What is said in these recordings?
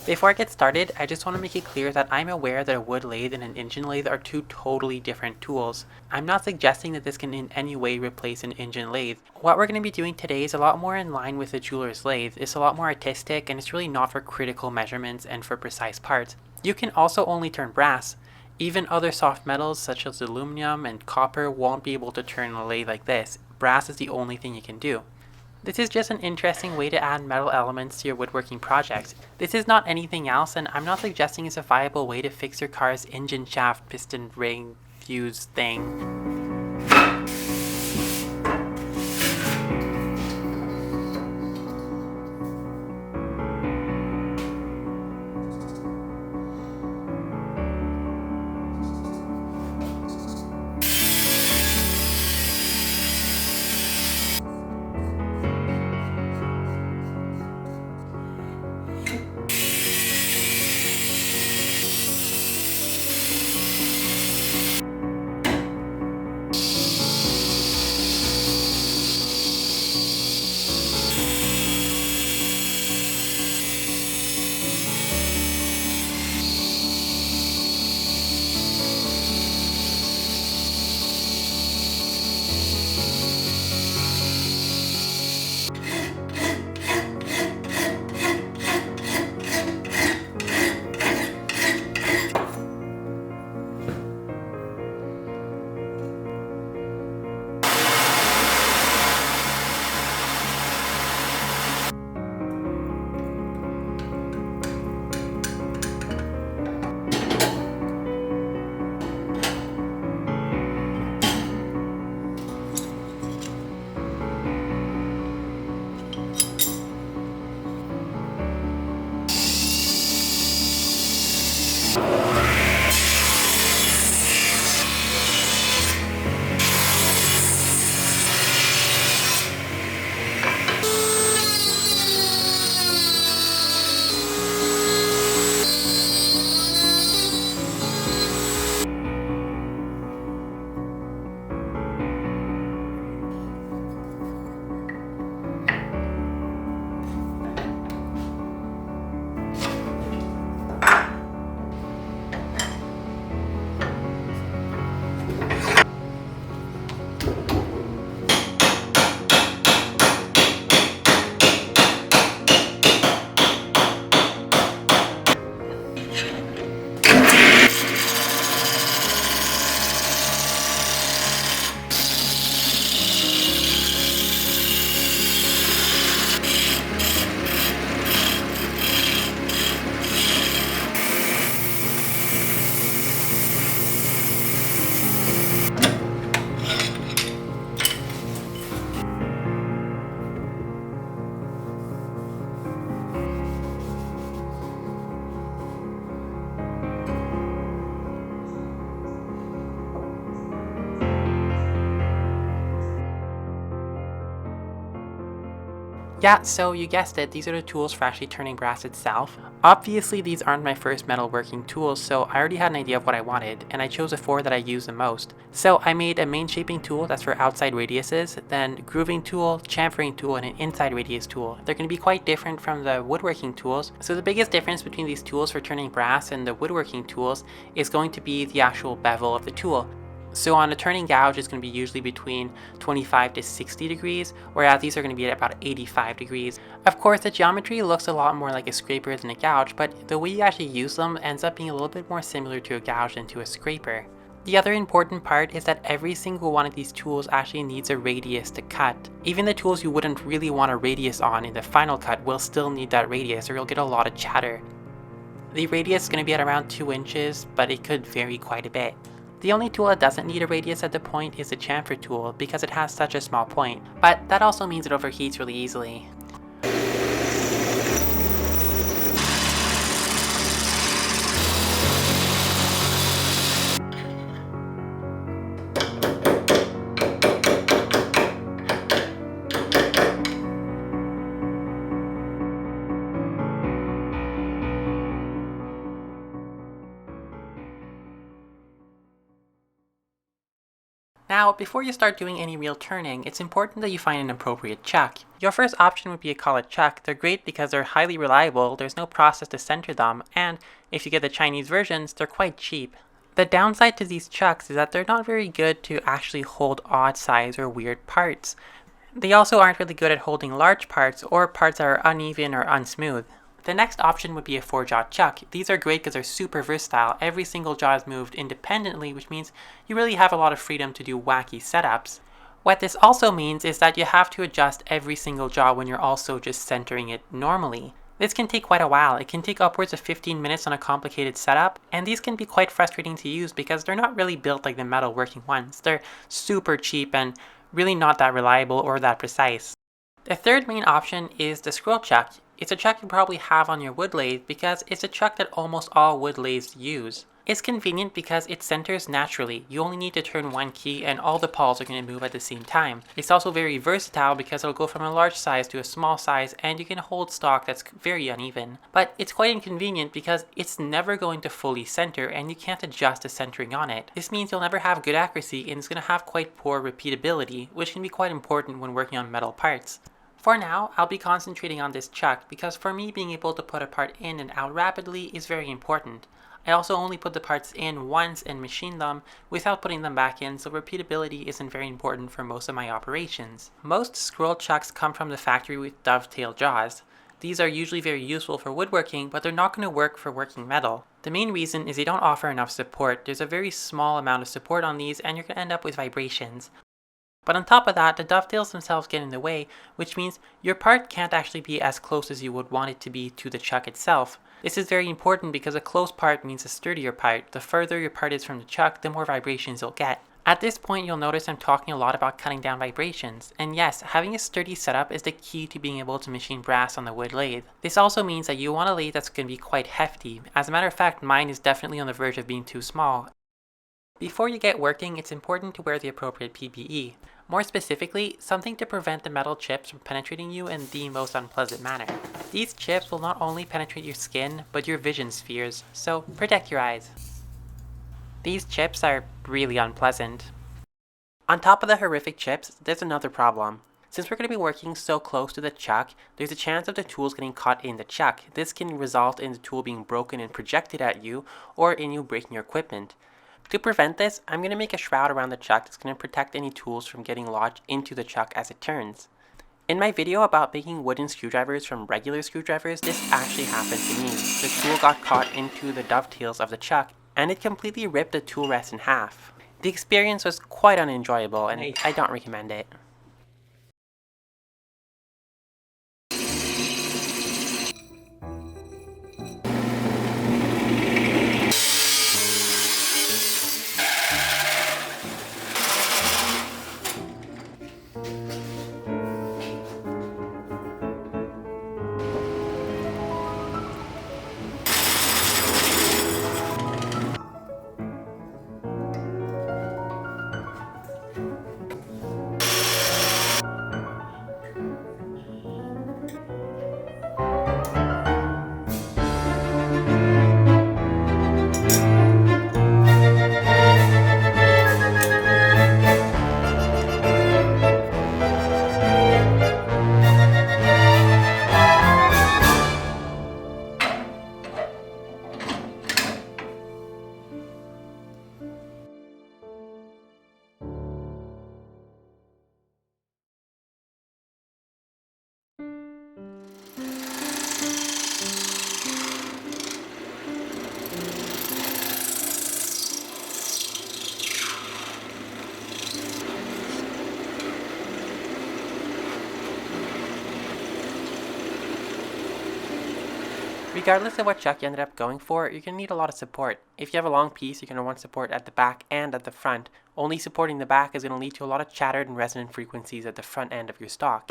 Before I get started, I just want to make it clear that I'm aware that a wood lathe and an engine lathe are two totally different tools. I'm not suggesting that this can in any way replace an engine lathe. What we're going to be doing today is a lot more in line with a jeweler's lathe. It's a lot more artistic, and it's really not for critical measurements and for precise parts. You can also only turn brass. Even other soft metals such as aluminum and copper won't be able to turn a lathe like this. Brass is the only thing you can do. This is just an interesting way to add metal elements to your woodworking projects. This is not anything else, and I'm not suggesting it's a viable way to fix your car's engine shaft, piston, ring, fuse thing. Yeah, so you guessed it, these are the tools for actually turning brass itself. Obviously, these aren't my first metalworking tools, so I already had an idea of what I wanted, and I chose the four that I use the most. So I made a main shaping tool that's for outside radiuses, then grooving tool, chamfering tool, and an inside radius tool. They're going to be quite different from the woodworking tools. So the biggest difference between these tools for turning brass and the woodworking tools is going to be the actual bevel of the tool. So on a turning gouge, it's going to be usually between 25 to 60 degrees, whereas these are going to be at about 85 degrees. Of course, the geometry looks a lot more like a scraper than a gouge, but the way you actually use them ends up being a little bit more similar to a gouge than to a scraper. The other important part is that every single one of these tools actually needs a radius to cut. Even the tools you wouldn't really want a radius on in the final cut will still need that radius, or you'll get a lot of chatter. The radius is going to be at around 2 inches, but it could vary quite a bit. The only tool that doesn't need a radius at the point is the chamfer tool because it has such a small point, but that also means it overheats really easily. Now, before you start doing any real turning, it's important that you find an appropriate chuck. Your first option would be a collet chuck. They're great because they're highly reliable, there's no process to center them, and if you get the Chinese versions, they're quite cheap. The downside to these chucks is that they're not very good to actually hold odd size or weird parts. They also aren't really good at holding large parts or parts that are uneven or unsmooth. The next option would be a 4-jaw chuck. These are great because they're super versatile. Every single jaw is moved independently, which means you really have a lot of freedom to do wacky setups. What this also means is that you have to adjust every single jaw when you're also just centering it normally. This can take quite a while. It can take upwards of 15 minutes on a complicated setup, and these can be quite frustrating to use because they're not really built like the metalworking ones. They're super cheap and really not that reliable or that precise. The third main option is the scroll chuck. It's a chuck you probably have on your wood lathe because it's a chuck that almost all wood lathes use. It's convenient because it centers naturally. You only need to turn one key and all the pawls are going to move at the same time. It's also very versatile because it'll go from a large size to a small size and you can hold stock that's very uneven. But it's quite inconvenient because it's never going to fully center and you can't adjust the centering on it. This means you'll never have good accuracy and it's going to have quite poor repeatability, which can be quite important when working on metal parts. For now, I'll be concentrating on this chuck because for me being able to put a part in and out rapidly is very important. I also only put the parts in once and machine them without putting them back in, so repeatability isn't very important for most of my operations. Most scroll chucks come from the factory with dovetail jaws. These are usually very useful for woodworking, but they're not going to work for working metal. The main reason is they don't offer enough support. There's a very small amount of support on these and you're going to end up with vibrations. But on top of that, the dovetails themselves get in the way, which means your part can't actually be as close as you would want it to be to the chuck itself. This is very important because a close part means a sturdier part. The further your part is from the chuck, the more vibrations you'll get. At this point, you'll notice I'm talking a lot about cutting down vibrations. And yes, having a sturdy setup is the key to being able to machine brass on the wood lathe. This also means that you want a lathe that's going to be quite hefty. As a matter of fact, mine is definitely on the verge of being too small. Before you get working, it's important to wear the appropriate PPE. More specifically, something to prevent the metal chips from penetrating you in the most unpleasant manner. These chips will not only penetrate your skin, but your vision spheres, so protect your eyes. These chips are really unpleasant. On top of the horrific chips, there's another problem. Since we're going to be working so close to the chuck, there's a chance of the tools getting caught in the chuck. This can result in the tool being broken and projected at you, or in you breaking your equipment. To prevent this, I'm going to make a shroud around the chuck that's going to protect any tools from getting lodged into the chuck as it turns. In my video about making wooden screwdrivers from regular screwdrivers, this actually happened to me. The tool got caught into the dovetails of the chuck, and it completely ripped the tool rest in half. The experience was quite unenjoyable, and I don't recommend it. Regardless of what chuck you ended up going for, you're going to need a lot of support. If you have a long piece, you're going to want support at the back and at the front. Only supporting the back is going to lead to a lot of chattered and resonant frequencies at the front end of your stock.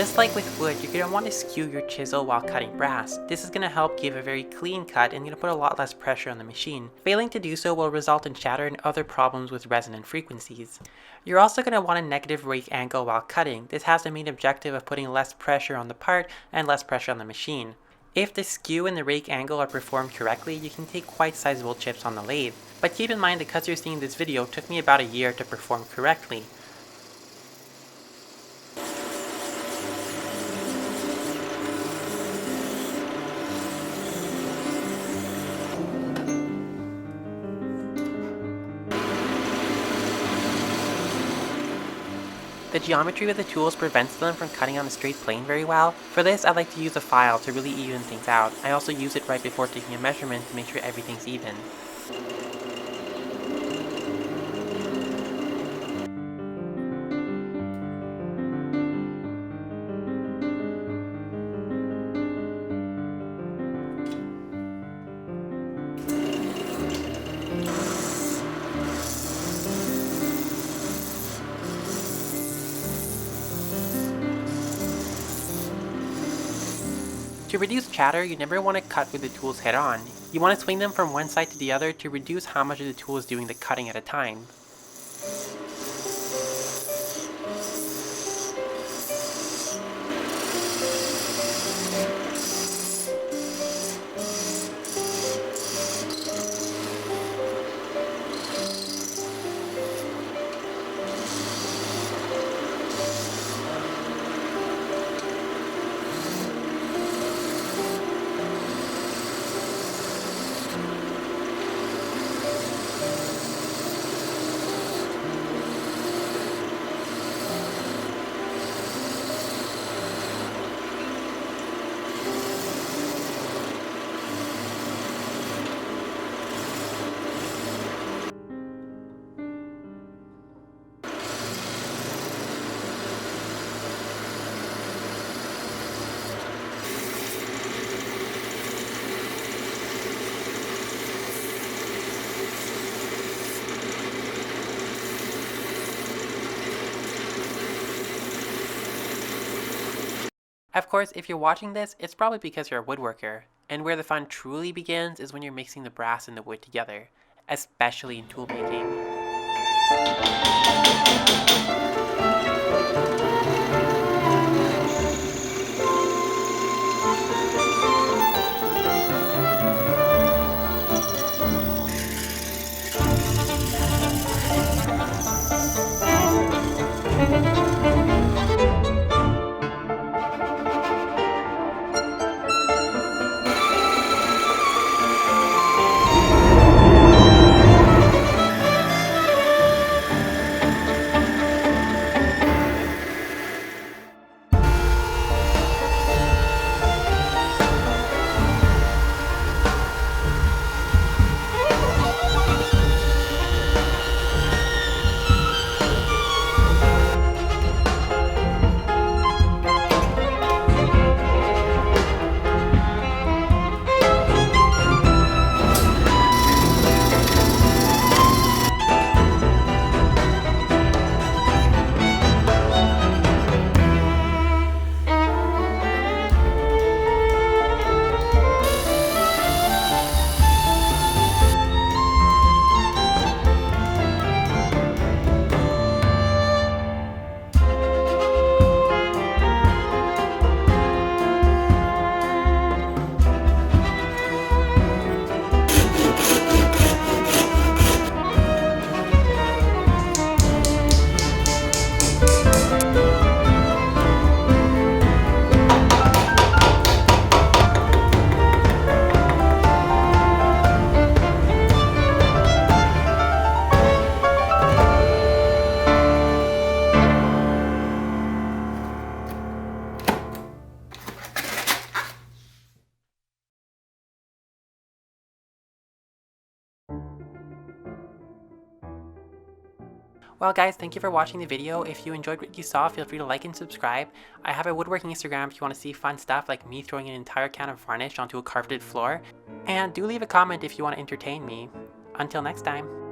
Just like with wood, you're going to want to skew your chisel while cutting brass. This is going to help give a very clean cut and going to put a lot less pressure on the machine. Failing to do so will result in shatter and other problems with resonant frequencies. You're also going to want a negative rake angle while cutting. This has the main objective of putting less pressure on the part and less pressure on the machine. If the skew and the rake angle are performed correctly, you can take quite sizable chips on the lathe. But keep in mind the cuts you're seeing in this video took me about a year to perform correctly. The geometry of the tools prevents them from cutting on a straight plane very well. For this, I like to use a file to really even things out. I also use it right before taking a measurement to make sure everything's even. To reduce chatter, you never want to cut with the tools head on. You want to swing them from one side to the other to reduce how much of the tool is doing the cutting at a time. Of course, if you're watching this, it's probably because you're a woodworker. And where the fun truly begins is when you're mixing the brass and the wood together, especially in tool making. Well guys, thank you for watching the video. If you enjoyed what you saw, feel free to like and subscribe. I have a woodworking Instagram if you want to see fun stuff like me throwing an entire can of varnish onto a carpeted floor. And do leave a comment if you want to entertain me. Until next time.